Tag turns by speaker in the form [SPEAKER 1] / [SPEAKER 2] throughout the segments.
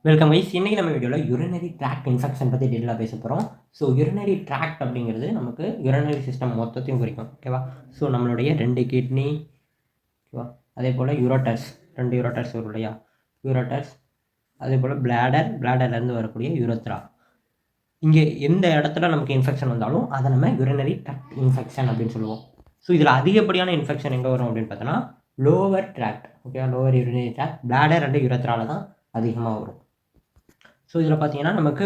[SPEAKER 1] Welcome guys. இன்றைக்கி நம்ம வீடியோவில் யூரினரி ட்ராக்ட் இன்ஃபெக்ஷன் பற்றி டீட்டெயிலாக பேச போகிறோம். ஸோ யூரினரி ட்ராக்ட் அப்படிங்கிறது நமக்கு யூரினரி சிஸ்டம் மொத்தத்தையும் குறிக்கும். ஓகேவா? ஸோ நம்மளுடைய 2 கிட்னி, ஓகேவா, அதே போல் யூரோட்டஸ், 2 யூரோட்டஸ் வரும் இல்லையா, யூரோட்டஸ், அதே போல் பிளாடர்லேருந்து வரக்கூடிய யூரோத்ரா. இங்கே எந்த இடத்துல நமக்கு இன்ஃபெக்ஷன் வந்தாலும் அதை நம்ம யூரினரி ட்ராக்ட் இன்ஃபெக்ஷன் அப்படின்னு சொல்லுவோம். ஸோ இதில் அதிகப்படியான இன்ஃபெக்ஷன் எங்கே வரும் அப்படின்னு பார்த்தோன்னா லோவர் ட்ராக்ட், ஓகேவா, lower urinary tract, bladder and யூரோத்ராவில் தான் அதிகமாக வரும். ஸோ இதில் பார்த்தீங்கன்னா நமக்கு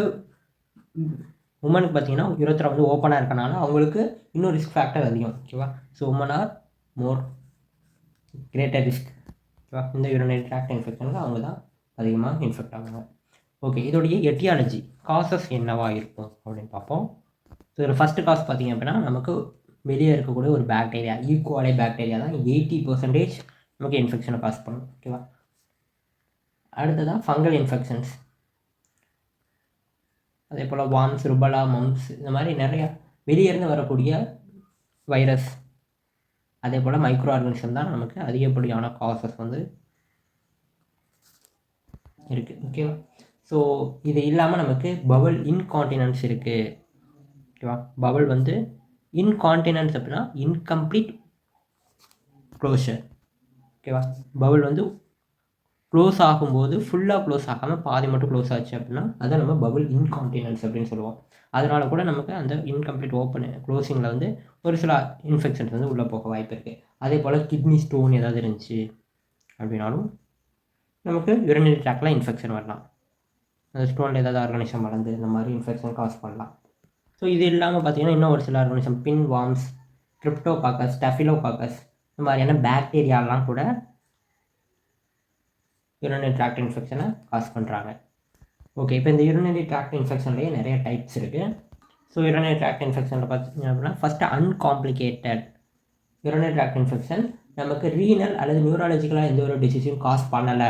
[SPEAKER 1] உமனுக்கு பார்த்தீங்கன்னா யூரோத்ரா வந்து ஓப்பனாக இருக்கனால அவங்களுக்கு இன்னும் ரிஸ்க் ஃபேக்டர் அதிகம். ஓகேவா? So women are more greater risk. ஓகேவா? இந்த யூரினரி ட்ராக்ட் இன்ஃபெக்ஷனுக்கு அவங்க தான் அதிகமாக இன்ஃபெக்ட் ஆகுங்க. ஓகே, இதோடைய எட்டியாலஜி காசஸ் என்னவாக இருக்கும் அப்படின்னு பார்ப்போம். ஸோ இதில் ஃபஸ்ட்டு காஸ் பார்த்திங்க அப்படின்னா நமக்கு வெளியே இருக்கக்கூடிய ஒரு பாக்டீரியா, ஈகோலை பாக்டீரியா தான் 80% நமக்கு இன்ஃபெக்ஷனை காஸ் பண்ணும். ஓகேவா? அடுத்ததான் ஃபங்கல் இன்ஃபெக்ஷன்ஸ், அதே போல் வார்ம்ஸ், ருபலா, மம்ஸ், இந்த மாதிரி நிறையா வெளியேருந்து வரக்கூடிய வைரஸ், அதே போல் மைக்ரோ ஆர்கானிசம் தான் நமக்கு அதிகப்படியான காசஸ் வந்து இருக்குது. ஓகேவா? ஸோ இது இல்லாமல் நமக்கு பவல் இன்கான்டினன்ஸ் இருக்குது. ஓகேவா? பவல் வந்து இன்கான்டினன்ஸ் அப்படின்னா இன்கம்ப்ளீட் க்ளோஷர். ஓகேவா? பவல் வந்து க்ளோஸ் ஆகும்போது ஃபுல்லாக க்ளோஸ் ஆகாமல் பாதி மட்டும் க்ளோஸ் ஆச்சு அப்படின்னா அதை நம்ம பபுள் இன்கான்டினன்ஸ் அப்படின்னு சொல்லுவோம். அதனால் கூட நமக்கு அந்த இன்கம்ப்ளீட் க்ளோசிங்கில் வந்து ஒரு சில இன்ஃபெக்ஷன்ஸ் வந்து உள்ளே போக வாய்ப்பு இருக்குது. அதே போல் கிட்னி ஸ்டோன் ஏதாவது இருந்துச்சு அப்படின்னாலும் நமக்கு யூரினரி ட்ராக்டில் இன்ஃபெக்ஷன் வரலாம். அந்த ஸ்டோனில் ஏதாவது ஆர்கானிசம் வளர்ந்து இந்த மாதிரி இன்ஃபெக்ஷன் காஸ் பண்ணலாம். ஸோ இது இல்லாமல் பார்த்திங்கன்னா இன்னும் ஒரு சில ஆர்கானிசம், பின் வார்ம்ஸ், ட்ரிப்டோகாக்கஸ், ஸ்டெஃபிலோகாக்கஸ், இந்த மாதிரியான பாக்டீரியாலாம் கூட யூரினரி ட்ராக்ட் இன்ஃபெக்ஷனை காஸ் பண்ணுறாங்க. ஓகே, இப்போ இந்த யூரினரி ட்ராக்ட் இன்ஃபெக்ஷன்லேயே நிறைய டைப்ஸ் இருக்குது. ஸோ யூரினரி ட்ராக்ட் இன்ஃபெக்ஷனில் பார்த்தீங்க அப்படின்னா ஃபஸ்ட்டு அன்காம்ப்ளிகேட்டட் யூரினரி ட்ராக்ட் இன்ஃபெக்ஷன் நமக்கு ரீனல் அல்லது நியூராலஜிக்கலாக எந்த ஒரு டிசீஸையும் காஸ் பண்ணலை.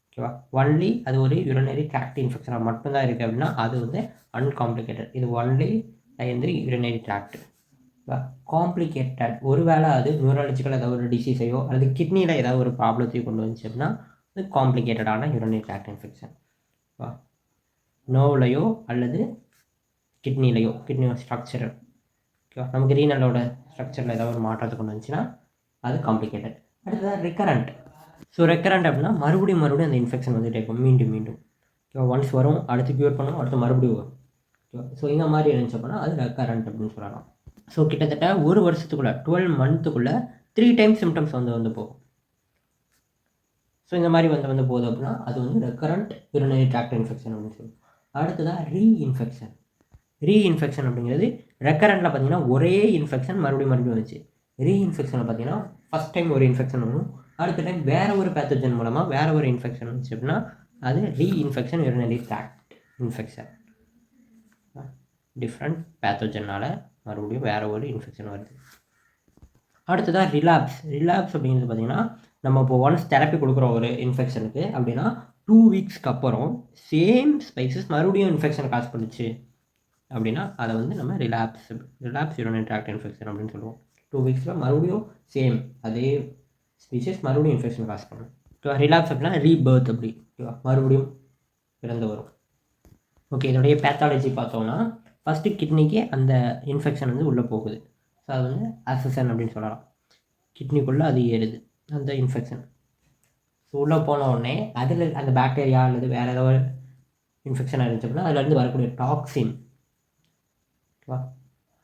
[SPEAKER 1] ஓகேவா? ஒன்லி அது ஒரு யூரினரி ட்ராக்ட் இன்ஃபெக்ஷனாக மட்டும்தான் இருக்குது அப்படின்னா அது வந்து அன்காம்ப்ளிகேட்டட். இது ஒன்லி வந்து யூரினரி ட்ராக்ட். காம்ப்ளிகேட்டட் ஒருவேளை அது நியூராலஜிக்கல் ஏதாவது ஒரு டிசீஸையோ அல்லது கிட்னியில் ஏதாவது ஒரு ப்ராப்ளத்தையோ கொண்டு வந்துச்சு அப்படின்னா இது காம்ப்ளிகேட்டடான யூரினரி ட்ராக்ட் இன்ஃபெக்ஷன். நோவ்லையோ அல்லது கிட்னிலையோ, கிட்னியோட ஸ்ட்ரக்சர், ஓகேவா, நமக்கு ரீனலோட ஸ்ட்ரக்சரில் ஏதாவது ஒரு மாற்றத்தை கொண்டு வந்துச்சுன்னா அது காம்ப்ளிகேட்டட். அடுத்தது ரெக்கரண்ட். ஸோ ரெக்கரண்ட் அப்படின்னா மறுபடியும் அந்த இன்ஃபெக்ஷன் வந்துகிட்டே இருக்கும், மீண்டும். ஓகேவா? ஒன்ஸ் வரும், அடுத்து க்யூர் பண்ணும், அடுத்து மறுபடியும் வரும். ஓகேவா? ஸோ இந்த மாதிரி இருந்துச்சு அப்படின்னா அது ரெக்கரண்ட் அப்படின்னு சொல்லலாம். ஸோ கிட்டத்தட்ட ஒரு வருஷத்துக்குள்ளே 12 மந்த்துக்குள்ளே 3 டைம்ஸ் சிம்டம்ஸ் வந்து போகும். ஸோ இந்த மாதிரி வந்து போகுது அப்படின்னா அது வந்து ரெக்கரண்ட் யூரினரி ட்ராக்ட் இன்ஃபெக்ஷன் அப்படின்னு சொல்லுவோம். அடுத்ததான் ரீஇன்ஃபெக்ஷன் அப்படிங்கிறது ரெக்கரண்ட்டில் பார்த்தீங்கன்னா ஒரே இன்ஃபெக்ஷன் மறுபடியும் வந்துச்சு. ரீஇன்ஃபெக்ஷனில் பார்த்தீங்கன்னா ஃபஸ்ட் டைம் ஒரு இன்ஃபெக்ஷன் வரும், அடுத்த டைம் வேறு ஒரு பேத்தோஜன் மூலமாக வேறு ஒரு இன்ஃபெக்ஷன் வந்துச்சு அப்படின்னா அது reinfection urinary tract infection. Different பேத்தோஜனால் மறுபடியும் வேறு ஒரு இன்ஃபெக்ஷன் வருது. அடுத்ததாக ரிலாப்ஸ் அப்படிங்கிறது பார்த்திங்கன்னா நம்ம இப்போ ஒன்ஸ் தெரப்பி கொடுக்குறோம் ஒரு இன்ஃபெக்ஷனுக்கு அப்படின்னா 2 வீக்ஸ்க்கு அப்புறம் சேம் ஸ்பைசஸ் மறுபடியும் இன்ஃபெக்ஷன் காஸ் பண்ணிச்சு அப்படின்னா அதை வந்து நம்ம ரிலாப்ஸ் யூரினரி ட்ராக்ட் இன்ஃபெக்ஷன் அப்படின்னு சொல்லுவோம். 2 வீக்ஸில் மறுபடியும் சேம் அதே ஸ்பீஷஸ் மறுபடியும் இன்ஃபெக்ஷன் காஸ் பண்ணும். ரிலாப்ஸ் அப்படின்னா ரீபர்த் அப்படி, ஓகேவா, மறுபடியும் பிறந்து வரும். ஓகே, இதோடைய பேத்தாலஜி பார்த்தோம்னா ஃபஸ்ட்டு கிட்னிக்கு அந்த இன்ஃபெக்ஷன் வந்து உள்ளே போகுது. ஸோ அது வந்து அசசன் அப்படின்னு சொல்லலாம். கிட்னிக்குள்ளே அது ஏறுது அந்த இன்ஃபெக்ஷன். ஸோ உள்ளே போன உடனே அதில் அந்த பாக்டீரியா அல்லது வேறு ஏதாவது இன்ஃபெக்ஷன் இருந்துச்சு அப்படின்னா அதுலேருந்து வரக்கூடிய டாக்ஸின், ஓகேவா,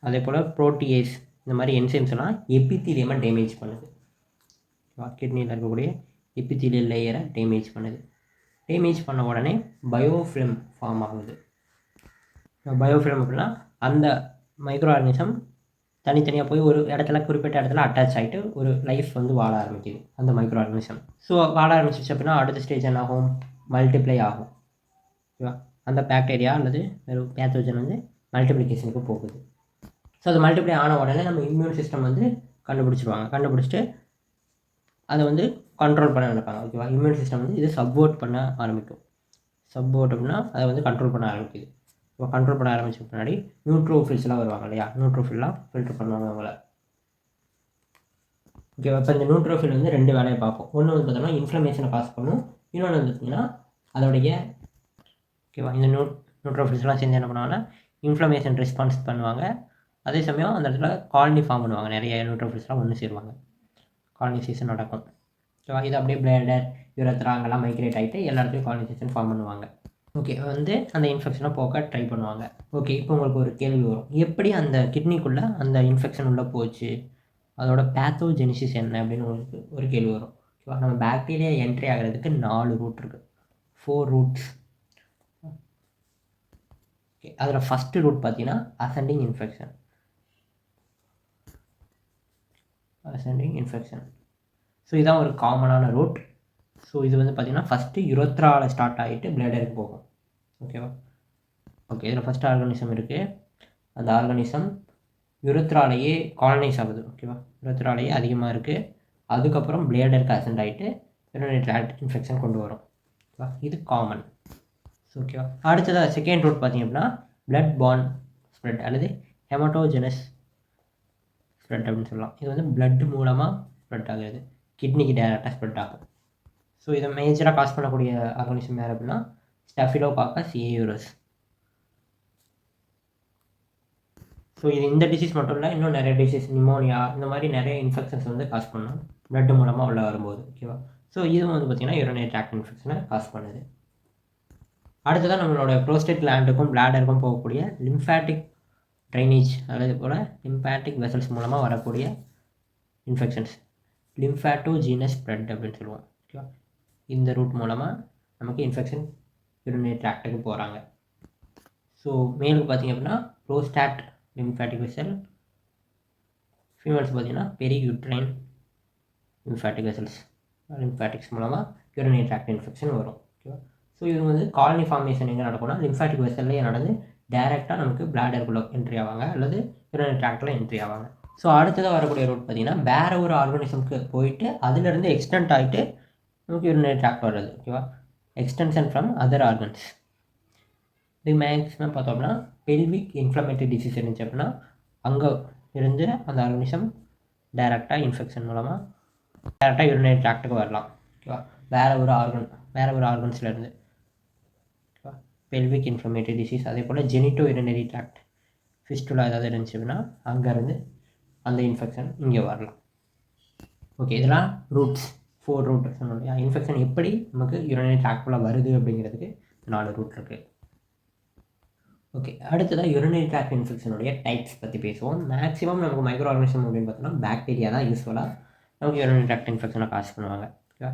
[SPEAKER 1] அதே போல் ப்ரோட்டியேஸ், இந்த மாதிரி என்சைம்ஸ் எல்லாம் எபித்தீலியமாக டேமேஜ் பண்ணுது. ஓகேவா? கிட்னியில் இருக்கக்கூடிய எபித்தீலியல் லேயரை டேமேஜ் பண்ணுது. டேமேஜ் பண்ண உடனே பயோஃபிலிம் ஃபார்ம் ஆகுது. பயோஃபிலிம் அப்படின்னா அந்த மைக்ரோ ஆர்கானிசம் தனித்தனியாக போய் ஒரு இடத்துல குறிப்பிட்ட இடத்துல அட்டாச் ஆகிட்டு ஒரு லைஃப் வந்து வாழ ஆரம்பிக்குது அந்த மைக்ரோ ஆர்கானிசம். ஸோ வாழ ஆரம்பிச்சிச்சு அப்படின்னா அடுத்த ஸ்டேஜ் என்ன ஆகும், மல்டிப்ளை ஆகும். ஓகேவா? அந்த பாக்டீரியா அல்லது ஒரு பேத்தோஜன் வந்து மல்டிப்ளிகேஷனுக்கு போகுது. ஸோ அது மல்டிப்ளை ஆன உடனே நம்ம இம்யூன் சிஸ்டம் வந்து கண்டுபிடிச்சிட்டு அதை வந்து கண்ட்ரோல் பண்ண நினைப்பாங்க. ஓகேவா? இம்யூன் சிஸ்டம் வந்து இதை சப்போர்ட் பண்ண ஆரம்பிக்கும். சப்போர்ட் அப்படின்னா அதை வந்து கண்ட்ரோல் பண்ண ஆரம்பிக்குது. இப்போ கண்ட்ரோல் பண்ண ஆரம்பிச்ச பின்னாடி நியூட்ரோஃபில்ஸ்லாம் வருவாங்க இல்லையா, நியூட்ரோஃபில்லாம் ஃபில்டர் பண்ணுவாங்க அவங்கள. ஓகேவா? இப்போ இந்த நியூட்ரோஃபில் வந்து 2 வேலையை பார்ப்போம். ஒன்று வந்து பார்த்தோம்னா இன்ஃப்ளமேஷனை காஸ் பண்ணும், இன்னொன்று வந்து பார்த்திங்கன்னா அதோடைய ஓகேவா. இந்த நியூட்ரோஃபில்ஸ்லாம் சேர்ந்து என்ன பண்ணுவாங்கன்னா இன்ஃப்ளமேஷன் ரெஸ்பான்ஸ் பண்ணுவாங்க. அதே சமயம் அந்த இடத்துல காலனி ஃபார்ம் பண்ணுவாங்க. நிறைய நியூட்ரோஃபில்ஸ்லாம் ஒன்று சேருவாங்க, காலனைசேஷன் நடக்கும். ஓகேவா. இது அப்படியே பிளேடர் யூரத்ரா அங்கெல்லாம் மைக்ரேட் ஆகிட்டு எல்லா இடத்துலையும் காலனைசேஷன் ஃபார்ம் பண்ணுவாங்க. ஓகே, அந்த இன்ஃபெக்ஷனை போக்க ட்ரை பண்ணுவாங்க. ஓகே, இப்போ உங்களுக்கு ஒரு கேள்வி வரும், எப்படி அந்த கிட்னிக்குள்ளே அந்த இன்ஃபெக்ஷன் உள்ளே போச்சு, அதோட பேத்தோஜெனிசிஸ் என்ன அப்படின்னு உங்களுக்கு ஒரு கேள்வி வரும். ஓகேவா. நம்ம பாக்டீரியா என்ட்ரி ஆகிறதுக்கு 4 ரூட் இருக்குது, 4 ரூட்ஸ். ஓகே, அதில் ஃபஸ்ட்டு ரூட் பார்த்தீங்கன்னா அசெண்டிங் இன்ஃபெக்ஷன். ஸோ இதுதான் ஒரு காமனான ரூட். ஸோ இது வந்து பார்த்திங்கன்னா ஃபஸ்ட்டு யுரோத்ராவில் ஸ்டார்ட் ஆகிட்டு பிளேடருக்கு போகும். ஓகேவா. ஓகே, இதில் ஃபஸ்ட்டு ஆர்கானிசம் இருக்குது. அந்த ஆர்கானிசம் யுரோத்ராலேயே காலனைஸ் ஆகுது. ஓகேவா. யுரோத்ராலேயே அதிகமாக இருக்குது. அதுக்கப்புறம் பிளேடருக்கு அசெண்ட் ஆகிட்டு யூரினரி ட்ராக்ட் இன்ஃபெக்ஷன் கொண்டு வரும். ஓகேவா. இது காமன். ஓகேவா. அடுத்ததாக செகண்ட் ரூட் பார்த்திங்க அப்படின்னா பிளட் பார்ன் ஸ்ப்ரெட் அல்லது ஹெமட்டோஜெனஸ் ஸ்ப்ரெட் அப்படின்னு சொல்லலாம். இது வந்து பிளட் மூலமாக ஸ்ப்ரெட் ஆகுது, கிட்னிக்கு டேரெக்டாக ஸ்ப்ரெட் ஆகும். ஸோ இதை மேஜராக காஸ் பண்ணக்கூடிய ஆர்கானிசம் யார் அப்படின்னா ஸ்டெஃபிலோகாக்கஸ் ஏயூரஸ். ஸோ இது இந்த டிசீஸ் மட்டும் இல்லை, இன்னும் நிறைய டிசீஸ், நிமோனியா, இந்த மாதிரி நிறைய இன்ஃபெக்ஷன்ஸ் வந்து காஸ் பண்ணும் பிளட் மூலமாக உள்ள வரும்போது. ஓகேவா. ஸோ இதுவும் வந்து பார்த்திங்கன்னா யூரினரி ட்ராக்ட் இன்ஃபெக்ஷனை காஸ் பண்ணுது. அடுத்ததான் நம்மளோட ப்ரோஸ்டேட் கிளாண்டுக்கும் பிளாடருக்கும் போகக்கூடிய லிம்ஃபேட்டிக் ட்ரைனேஜ் அல்லது போல் லிம்ஃபேட்டிக் வெசல்ஸ் மூலமாக வரக்கூடிய இன்ஃபெக்ஷன்ஸ், லிம்ஃபேட்டோஜீனஸ் ஸ்ப்ரெட் அப்படின்னு சொல்லுவோம். ஓகேவா. இந்த ரூட் மூலமாக நமக்கு இன்ஃபெக்ஷன் யூரினரி ட்ராக்டுக்கு போகிறாங்க. ஸோ மேலுக்கு பார்த்திங்க அப்படின்னா ப்ரோஸ்டாட் லிம்ஃபேட்டிக் வெசல், ஃபீமேல்ஸ் பார்த்திங்கன்னா பெரியூட்ரைன் லிம்ஃபேட்டிக் வெசல்ஸ், லிம்ஃபேட்டிக்ஸ் மூலமாக யூரினரி ட்ராக்ட் இன்ஃபெக்ஷன் வரும். ஓகேவா. ஸோ இது வந்து காலனி ஃபார்மேஷன் எங்கே நடக்கும்னா லிம்ஃபேட்டிக் வெசல்லையே நடந்து டேரெக்டாக நமக்கு பிளாடருக்குள்ளே என்ட்ரி ஆவாங்க அல்லது யூரினரி ட்ராக்டில் என்ட்ரி ஆவாங்க. ஸோ அடுத்ததாக வரக்கூடிய ரூட் பார்த்திங்கன்னா வேறு ஒரு ஆர்கானிசம்க்கு போயிட்டு அதிலிருந்து எக்ஸ்டெண்ட் ஆகிட்டு நமக்கு யூரினரி ட்ராக்ட் வர்றது. ஓகேவா. Extension from other organs. இது மேக்ஸிமம் பார்த்தோம்னா பெல்விக் இன்ஃப்ளமேட்டரி டிசீஸ் இருந்துச்சு அப்படின்னா அங்கே இருந்து அந்த ஆர்கனிசம் டைரெக்டாக இன்ஃபெக்ஷன் மூலமாக டைரெக்டாக யூரினரி ட்ராக்டுக்கு வரலாம். ஓகேவா. வேறு ஒரு ஆர்கன்ஸ்லேருந்து. ஓகேவா. பெல்விக் இன்ஃப்ளமேட்டரி டிசீஸ், அதே போல் ஜெனிட்டோ யூரினரி ட்ராக்ட் ஃபிஸ்டுலா ஏதாவது இருந்துச்சு அப்படின்னா அங்கேருந்து அந்த இன்ஃபெக்ஷன் இங்கே வரலாம். ஓகே, இதெல்லாம் ரூட்ஸ், 4 ரூட் சொன்னோம் இல்லையா. இன்ஃபெக்ஷன் எப்படி நமக்கு யூரினரி ட்ராக்டில் வருது அப்படிங்கிறதுக்கு 4 ரூட் இருக்குது. ஓகே, அடுத்ததாக யூரினரி ட்ராக்ட் இன்ஃபெக்ஷனுடைய டைப்ஸ் பற்றி பேசுவோம். மேக்ஸிமம் நமக்கு மைக்ரோ ஆர்கானிசம் அப்படின்னு பார்த்தோம்னா பாக்டீரியா தான் யூஸ்வலாக நமக்கு யூரினரி ட்ராக்ட் இன்ஃபெக்ஷனை காஸ் பண்ணுவாங்க. ஓகேவா.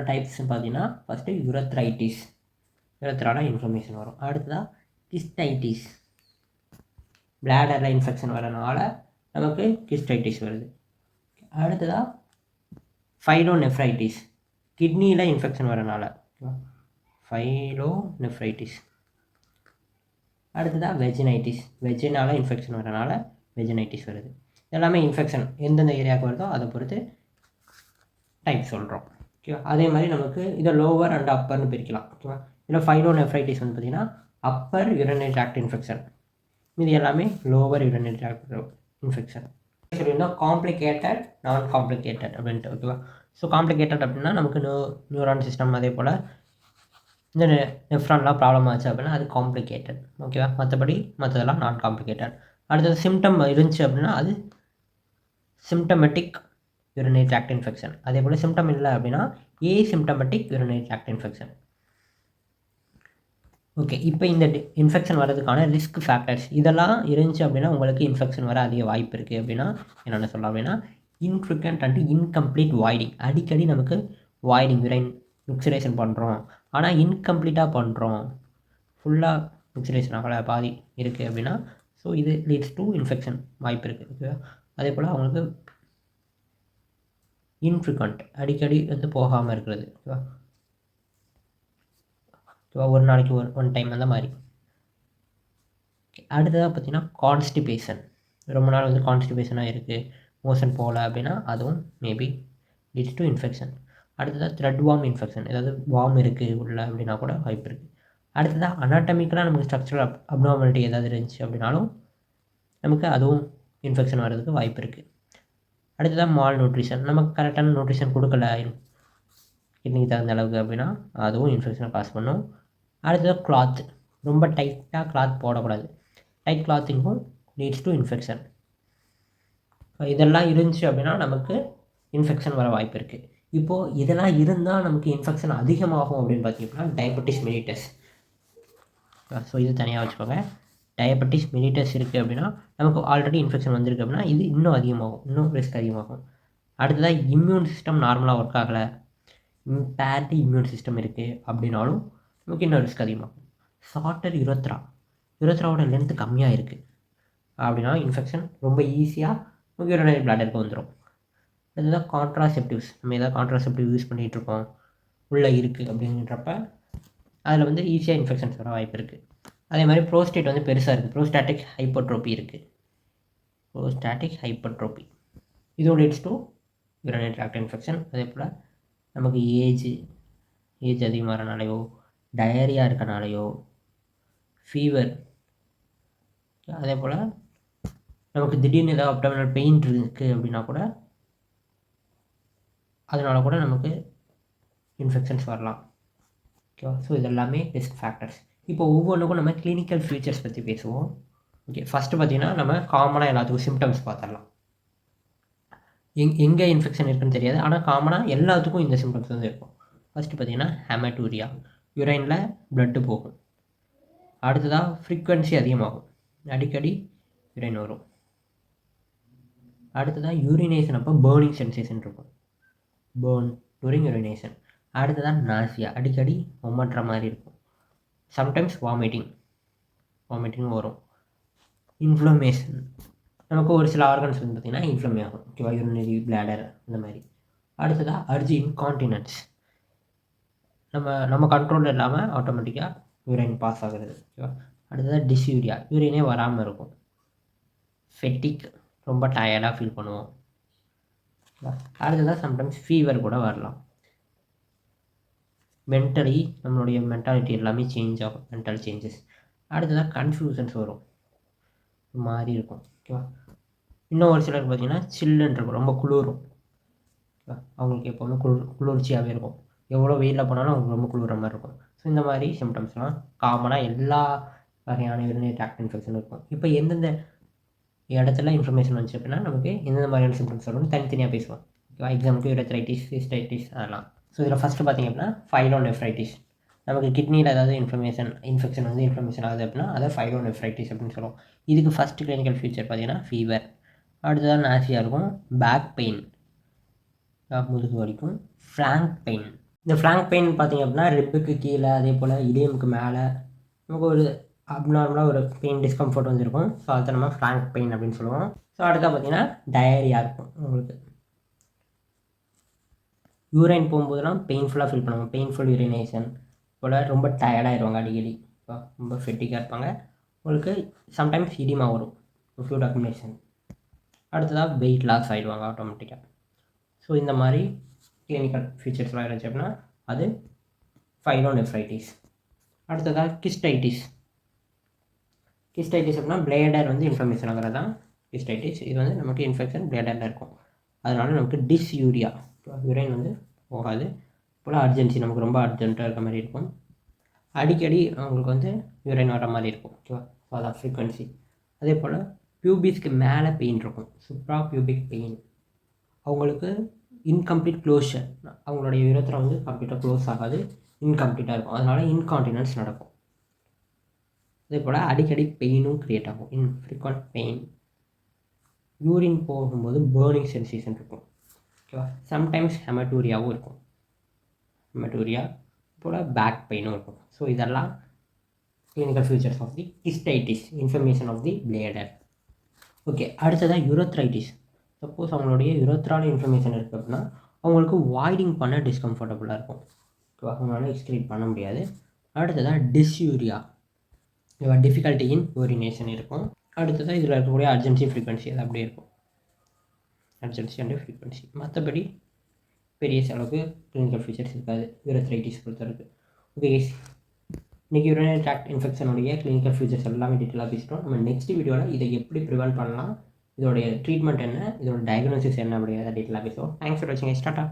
[SPEAKER 1] டைப்ஸ்னு பார்த்தீங்கன்னா ஃபஸ்ட்டு யுரத்ரைட்டிஸ், யுரத்ரால இன்ஃப்ளமேஷன் வரும். அடுத்ததாக கிஸ்டைட்டிஸ், பிளாடரில் இன்ஃபெக்ஷன் வரனால நமக்கு கிஸ்டைட்டிஸ் வருது. அடுத்ததாக ஃபைலோநெஃப்ரைட்டிஸ், கிட்னியில் இன்ஃபெக்ஷன் வரனால. ஓகேவா. ஃபைலோநெஃப்ரைட்டிஸ். அடுத்ததாக வெஜினைட்டிஸ், வெஜினால் இன்ஃபெக்ஷன் வரனால வெஜினைட்டிஸ் வருது. எல்லாமே இன்ஃபெக்ஷன் எந்தெந்த ஏரியாவுக்கு வருதோ அதை பொறுத்து டைப் சொல்கிறோம். ஓகேவா. அதே மாதிரி நமக்கு இதை லோவர் அண்ட் அப்பர்னு பிரிக்கலாம். ஓகேவா. இதில் ஃபைலோநெஃப்ரைட்டிஸ் வந்து பார்த்திங்கன்னா அப்பர் யூரினரி ட்ராக்ட் இன்ஃபெக்ஷன், இது எல்லாமே லோவர் யூரினரி ட்ராக்ட் இன்ஃபெக்ஷன். சொல்லியிருந்தோம் காம்ப்ளிகேட்டட், நான் காம்ப்ளிகேட்டட் அப்படின்ட்டு. ஓகேவா. ஸோ காம்ப்ளிகேட்டட் அப்படின்னா நமக்கு நியூரான் சிஸ்டம் அதே போல் இந்த நெஃப்ரான்லாம் ப்ராப்ளம் ஆச்சு அப்படின்னா அது காம்ப்ளிகேட்டட். ஓகேவா. மற்றதெல்லாம் நான் காம்ப்ளிகேட்டட். அடுத்தது சிம்டம் இருந்துச்சு அப்படின்னா அது சிம்டமெட்டிக் யூரினரி ட்ராக்ட் இன்ஃபெக்ஷன். அதே போல் சிம்டம் இல்லை அப்படின்னா ஏசிம்டமெட்டிக் யூரினரி ட்ராக்ட் இன்ஃபெக்ஷன். ஓகே, இப்போ இந்த இன்ஃபெக்ஷன் வர்றதுக்கான ரிஸ்க் ஃபேக்டர்ஸ் இதெல்லாம் இருந்துச்சு அப்படின்னா உங்களுக்கு இன்ஃபெக்ஷன் வர அதிக வாய்ப்பு இருக்குது அப்படின்னா என்னென்ன சொல்லலாம் அப்படின்னா இன்ஃப்ரீக்வெண்ட் அண்ட் இன்கம்ப்ளீட் வாய்டிங். அடிக்கடி நமக்கு வாய்டிங், யூரைன் மிக்சரேஷன் பண்ணுறோம் ஆனால் இன்கம்ப்ளீட்டாக பண்ணுறோம், ஃபுல்லாக மிக்சரேஷன் ஆகலை, பாதி இருக்குது அப்படின்னா ஸோ இது லீட்ஸ் டு இன்ஃபெக்ஷன் வாய்ப்பு இருக்குது. ஓகேவா. அதே போல் அவங்களுக்கு இன்ஃப்ரீக்வெண்ட், அடிக்கடி வந்து போகாமல் இருக்கிறது. ஓகேவா. ஓகேவா. ஒரு நாளைக்கு ஒன் டைம் அந்த மாதிரி. அடுத்ததாக பார்த்திங்கன்னா கான்ஸ்டிபேஷன், ரொம்ப நாள் வந்து கான்ஸ்டிபேஷனாக இருக்குது, மோஷன் போகல அப்படின்னா அதுவும் மேபி லீட்ஸ் டு இன்ஃபெக்ஷன். அடுத்ததாக த்ரெட் வார்ம் இன்ஃபெக்ஷன், ஏதாவது வார்ம் இருக்குது உள்ள அப்படின்னா கூட வாய்ப்பு இருக்குது. அடுத்ததாக அனாட்டமிக்கலாக நமக்கு ஸ்ட்ரக்சரல் அப்நார்மாலிட்டி ஏதாவது இருந்துச்சு அப்படின்னாலும் நமக்கு அதுவும் இன்ஃபெக்ஷன் வர்றதுக்கு வாய்ப்பு இருக்குது. அடுத்ததாக மால் நியூட்ரிஷன், நமக்கு கரெக்டான நியூட்ரிஷன் கொடுக்கல கிட்னிக்கு தகுந்த அளவுக்கு அப்படின்னா அதுவும் இன்ஃபெக்ஷனை காஸ் பண்ணும். அடுத்தது கிளாத், ரொம்ப டைட்டாக கிளாத் போடக்கூடாது. டைட் கிளாத்திங்கும் லீட்ஸ் டு இன்ஃபெக்ஷன். இதெல்லாம் இருந்துச்சு அப்படின்னா நமக்கு இன்ஃபெக்ஷன் வர வாய்ப்பு இருக்குது. இப்போது இதெல்லாம் இருந்தால் நமக்கு இன்ஃபெக்ஷன் அதிகமாகும் அப்படின்னு பார்த்தீங்கன்னா டயபெட்டிஸ் மெலிட்டஸ். ஸோ இது தனியாக வச்சுக்கோங்க. டயபெட்டிஸ் மெலிட்டஸ் இருக்குது அப்படின்னா நமக்கு ஆல்ரெடி இன்ஃபெக்ஷன் வந்திருக்கு அப்படின்னா இது இன்னும் அதிகமாகும், இன்னும் ரிஸ்க் அதிகமாகும். அடுத்ததாக இம்யூன் சிஸ்டம் நார்மலாக ஒர்க் ஆகலை, இம்பேர்டு இம்யூன் சிஸ்டம் இருக்குது அப்படின்னாலும் நமக்கு இன்னும் ரிஸ்க் அதிகமாகும். ஷார்ட்டர் யுரத்ராவோட லென்த்து கம்மியாக இருக்குது அப்படின்னா இன்ஃபெக்ஷன் ரொம்ப ஈஸியாக நமக்கு யூரினரி பிளாடருக்கு வந்துடும். அதுதான் கான்ட்ராசெப்டிவ்ஸ். நம்ம ஏதாவது கான்ட்ராசெப்டிவ் யூஸ் பண்ணிகிட்ருக்கோம், உள்ளே இருக்குது அப்படின்றப்ப அதில் வந்து ஈஸியாக இன்ஃபெக்ஷன்ஸ் வர வாய்ப்பு இருக்குது. அதே மாதிரி ப்ரோஸ்டேட் வந்து பெருசாக இருக்குது, ப்ரோஸ்டாட்டிக் ஹைப்பர்ட்ரோபி இருக்குது. ப்ரோஸ்டாட்டிக் ஹைப்பர்ட்ரோபி இதுவும் leads to urinary tract infection. அதே போல் நமக்கு ஏஜ் அதிகமாகறனாலையோ, டயரியா இருக்கனாலையோ, ஃபீவர், அதே போல் நமக்கு திடீர்னு ஏதாவது அப்டாமினல் பெயின் இருக்குது அப்படின்னா கூட அதனால் கூட நமக்கு இன்ஃபெக்ஷன்ஸ் வரலாம். ஓகேவா? ஸோ இதெல்லாமே ரிஸ்க் ஃபேக்டர்ஸ். இப்போ ஒவ்வொன்றுக்கும் நம்ம கிளினிக்கல் ஃபீச்சர்ஸ் பற்றி பேசுவோம். ஓகே, ஃபஸ்ட்டு பார்த்திங்கன்னா நம்ம காமனாக எல்லாத்துக்கும் சிம்டம்ஸ் பார்த்துடலாம். எங்கே இன்ஃபெக்ஷன் இருக்குன்னு தெரியாது, ஆனால் காமனாக எல்லாத்துக்கும் இந்த சிம்டம்ஸ் வந்து இருக்கும். ஃபஸ்ட்டு பார்த்திங்கன்னா ஹெமட்டூரியா, யூரைனில் ப்ளட்டு போகும். அடுத்ததாக ஃப்ரீக்வன்சி அதிகமாகும், அடிக்கடி யூரைன் வரும். அடுத்ததாக யூரினேஷன் அப்போ பேர்னிங் சென்சேஷன் இருக்கும், பேர்ன் டூரிங் யூரினேஷன். அடுத்ததாக நாசியா, அடிக்கடி ஒமட்டுற மாதிரி இருக்கும். சம்டைம்ஸ் வாமிட்டிங் வரும். இன்ஃப்ளமேஷன், நமக்கு ஒரு சில ஆர்கன்ஸ் வந்து பார்த்திங்கன்னா இன்ஃப்ளமே ஆகும். ஓகேவா? யூரினரி பிளாடர் இந்த மாதிரி. அடுத்ததாக அர்ஜி இன்கான்டினன்ஸ், நம்ம கண்ட்ரோலில் இல்லாமல் ஆட்டோமேட்டிக்காக யூரின் பாஸ் ஆகுறது. ஓகேவா? அடுத்ததாக டிஸ்யூரியா, யூரினே வராமல் இருக்கும். ஃபெட்டிக், ரொம்ப டயர்டாக ஃபீல் பண்ணுவோம். அடுத்ததாக சம்டைம்ஸ் ஃபீவர் கூட வரலாம். மென்டலி நம்மளுடைய மென்டாலிட்டி எல்லாமே சேஞ்ச் ஆகும், மென்டல் சேஞ்சஸ். அடுத்ததாக கன்ஃபியூஷன்ஸ் வரும், மாதிரி இருக்கும். ஓகேவா? இன்னும் ஒரு சிலருக்கு பார்த்திங்கன்னா சில்லுன்னு இருக்கும், ரொம்ப குளிரும். அவங்களுக்கு எப்போவுமே குளிர்ச்சியாகவே இருக்கும், எவ்வளோ வெயிலில் போனாலும் அவங்களுக்கு ரொம்ப குளிர மாதிரி இருக்கும். ஸோ இந்த மாதிரி சிம்டம்ஸ்லாம் காமனாக எல்லா வகையான யூரினரி ட்ராக்ட் இன்ஃபெக்ஷன் இருக்கும். இப்போ எந்தெந்த இடத்துல இன்ஃபர்மேஷன் வந்துச்சு அப்படின்னா நமக்கு எந்தெந்த மாதிரியான சிம்டம்ஸ் வரும்னு தனித்தனியாக பேசுவோம். ஓகேவா? எக்ஸாம்பிளுக்கு யூரத்ரைட்டிஸ், சிஸ்டைட்டிஸ் அதெல்லாம். ஸோ இதில் ஃபஸ்ட்டு பார்த்திங்க அப்படின்னா ஃபைலோநெஃப்ரைட்டிஸ். நமக்கு கிட்னியில் ஏதாவது இன்ஃபெக்ஷன் வந்து இன்ஃப்ளமேஷன் ஆகுது அப்படின்னா அதை ஃபைலோநெஃப்ரைட்டிஸ் அப்படின்னு சொல்லுவோம். இதுக்கு ஃபஸ்ட்டு கிளினிக்கல் ஃபீச்சர் பார்த்திங்கன்னா ஃபீவர். அடுத்ததாக நாசியா இருக்கும், பேக் பெயின், முதுகு வலிக்கும், ஃப்ளாங்க் பெயின். இந்த ஃப்ளாங்க் பெயின் பார்த்திங்க அப்படின்னா ரிப்புக்கு கீழே, அதே போல் இதயமுக்கு மேலே நமக்கு ஒரு அப்நார்மலாக ஒரு பெயின் டிஸ்கம்ஃபர்ட் வந்துருக்கும். ஸோ அதை நம்ம ஃப்ளாங்க் பெயின் அப்படின்னு சொல்லுவோம். ஸோ அடுத்தா பார்த்திங்கன்னா டயரியா இருக்கும். உங்களுக்கு யூரைன் போகும்போதெல்லாம் பெயின்ஃபுல்லாக ஃபீல் பண்ணுவாங்க, பெயின்ஃபுல் யூரினேஷன் போல், ரொம்ப டயர்டாகிடுவாங்க, அடிக்கடி ரொம்ப ஃபெட்டிக்காக இருப்பாங்க. உங்களுக்கு சம்டைம்ஸ் இடிமா வரும், ஃப்ளூயிட் அக்குமுலேஷன். அடுத்ததாக வெயிட் லாஸ் ஆகிடுவாங்க ஆட்டோமேட்டிக்காக. ஸோ இந்த மாதிரி கிளினிக்கல் ஃபீச்சர்ஸ்லாம் இருந்துச்சு அப்படின்னா அது ஃபைலோநெஃப்ரைட்டிஸ். அடுத்ததாக கிஸ்டைட்டிஸ் அப்படின்னா பிளேடர் வந்து இன்ஃப்ளமேஷன் ஆகிறது தான் கிஸ்டைட்டிஸ். இது வந்து நமக்கு இன்ஃபெக்ஷன் பிளேடரில் இருக்கும், அதனால நமக்கு டிஸ்யூரியா, யூரைன் வந்து போகாது. போல் அர்ஜென்சி, நமக்கு ரொம்ப அர்ஜென்ட்டாக இருக்க மாதிரி இருக்கும், அடிக்கடி அவங்களுக்கு வந்து யூரைன் வர மாதிரி இருக்கும். ஓகேவா? ஸோ அதான் ஃப்ரீக்வன்சி. அதே போல் பியூபிஸ்க்கு மேலே பெயின் இருக்கும், சுப்ரா பியூபிக் பெயின். அவங்களுக்கு இன்கம்ப்ளீட் க்ளோஷர், அவங்களுடைய யூரத்ரா வந்து கம்ப்ளீட்டாக க்ளோஸ் ஆகாது, இன்கம்ப்ளீட்டாக இருக்கும், அதனால் இன்கான்டினன்ஸ் நடக்கும். அதே போல் அடிக்கடி பெயினும் க்ரியேட் ஆகும், இன்ஃப்ரீக்வெண்ட் பெயின். யூரின் போகும்போது பேர்னிங் சென்சேஷன் இருக்கும். ஓகேவா? சம்டைம்ஸ் ஹெமட்டூரியாவும் இருக்கும், ஹெமட்டூரியா போல் பேக் பெயினும் இருக்கும். ஸோ இதெல்லாம் clinical features of the cystitis, information of the bladder. Okay, அடுத்ததாக யூரத்ரைட்டிஸ். சப்போஸ் அவங்களுடைய யூரத்ரால இன்ஃபர்மேஷன் இருக்குது அப்படின்னா அவங்களுக்கு வாய்டிங் பண்ண டிஸ்கம்ஃபர்டபுளாக இருக்கும். ஓகேவா? அவங்களால எக்ஸ்க்ரீட் பண்ண முடியாது. அடுத்ததாக டிஸ்யூரியா, டிஃபிகல்ட்டி இன் யூரினேஷன் இருக்கும். அடுத்ததாக இதில் இருக்கக்கூடிய அர்ஜென்சி ஃப்ரீக்வன்சி அது அப்படியே இருக்கும், அர்ஜென்சி அண்ட் ஃப்ரீக்வன்சி. மற்றபடி பெரிய செலவுக்கு கிளினிக்கல் ஃபீச்சர்ஸ் இருக்காது யூரத்ரைட்டிஸ் பொறுத்தவரைக்கும். ஓகே, இன்றைக்கி யூரினரி ட்ராக்ட் இன்ஃபெக்ஷனுடைய கிளினிக்கல் ஃபீச்சர்ஸ் எல்லாமே டீட்டெயிலாக பேசிட்டோம். நம்ம நெக்ஸ்ட் வீடியோவில் இதை எப்படி ப்ரிவென்ட் பண்ணலாம், இதோடைய ட்ரீட்மெண்ட் என்ன, இதோட டயக்னோசிஸ் என்ன அப்படிங்கிறத டீட்டெயிலாக பேசுவோம். தேங்க்ஸ் ஃபார் வாட்சிங். ஸ்டார்ட்.